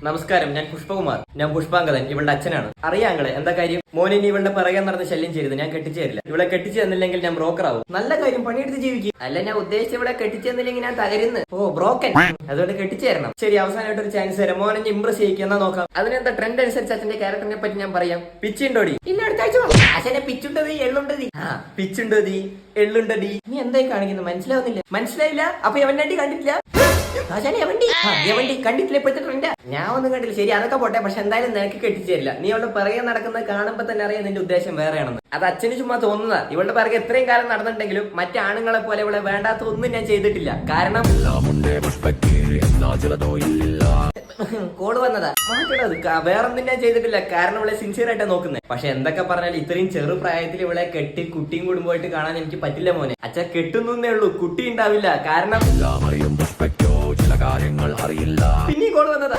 നമസ്കാരം, ഞാൻ പുഷ്പകുമാർ. ഞാൻ പുഷ്പാങ്കദൻ, ഇവളുടെ അച്ഛനാണ്. അറിയാങ്ങളെ എന്താ കാര്യം? മോനെ നീ ഇവളുടെ പിറകെ നടന്ന് ശല്യം ചെയ്യരുത്. ഞാൻ കെട്ടിച്ചു തരില്ല. ഇവളെ കെട്ടിച്ചു തന്നില്ലെങ്കിൽ ഞാൻ ബ്രോക്കർ ആവും. നല്ല കാര്യം, പണിയെടുത്ത് ജീവിക്കും. അല്ല, ഞാൻ ഉദ്ദേശിച്ച ഇവിടെ കെട്ടിച്ചു തന്നില്ലെങ്കിൽ ഞാൻ തകരുന്നു. ഓ, ബ്രോക്കൻ. അതുകൊണ്ട് കെട്ടിച്ചു തരണം. ശരി, അവസാനമായിട്ട് ഒരു ചാൻസ് തരാം. മോനെ ഇംപ്രസ് ചെയ്യിക്കുന്ന നോക്കാം. അതിനെന്താ ട്രെൻഡ് അനുസരിച്ച് അച്ഛന്റെ ക്യാരക്ടറിനെ പറ്റി ഞാൻ പറയാം. പിച്ചുണ്ടോടി? ഇല്ല, അടുത്ത ആഴ്ച അച്ഛനെ പിച്ചുണ്ടതി എള്ളുണ്ടതി. പിച്ചുണ്ടതി എള്ളുണ്ടതി. നീ എന്തായി കാണിക്കുന്നത്? മനസ്സിലാവുന്നില്ല? മനസ്സിലായില്ല? അപ്പൊ എവന്റടി കണ്ടിട്ടില്ല? കണ്ടിട്ടില്ല? ഇപ്പോഴത്തെ ട്രെൻഡ് ഞാൻ ഒന്നും കണ്ടില്ല. ശരി, അതൊക്കെ പോട്ടെ. പക്ഷെ എന്തായാലും നിനക്ക് കെട്ടിച്ചു തരില്ല. നീ അവളുടെ പിറകെ നടക്കുന്നത് കാണുമ്പോ തന്നെ അറിയാം നിന്റെ ഉദ്ദേശം വേറെയാണെന്ന്. അത് അച്ഛന് ചുമ്മാ തോന്നുന്നതാ. ഇവളുടെ പിറകെ എത്രയും കാലം നടന്നിട്ടുണ്ടെങ്കിലും മറ്റാണുങ്ങളെ പോലെ ഇവളെ വേണ്ടാത്ത ഒന്നും ഞാൻ ചെയ്തിട്ടില്ല. കാരണം കോഡ് വന്നതാ. മാറ്റണത് വേറൊന്നും ഞാൻ ചെയ്തിട്ടില്ല. കാരണം ഇവളെ സിൻസിയർ ആയിട്ടാ നോക്കുന്നത്. പക്ഷെ എന്തൊക്കെ പറഞ്ഞാൽ ഇത്രയും ചെറു പ്രായത്തിൽ ഇവളെ കെട്ടി കുട്ടിയും കുടുംബമായിട്ട് കാണാൻ എനിക്ക് പറ്റില്ല മോനെ. അച്ഛൻ കെട്ടുന്നേ ഉള്ളൂ, കുട്ടി ഉണ്ടാവില്ല. കാരണം ചില കാര്യങ്ങൾ അറിയില്ല. പിന്നെ കോഡ് വന്നതാ.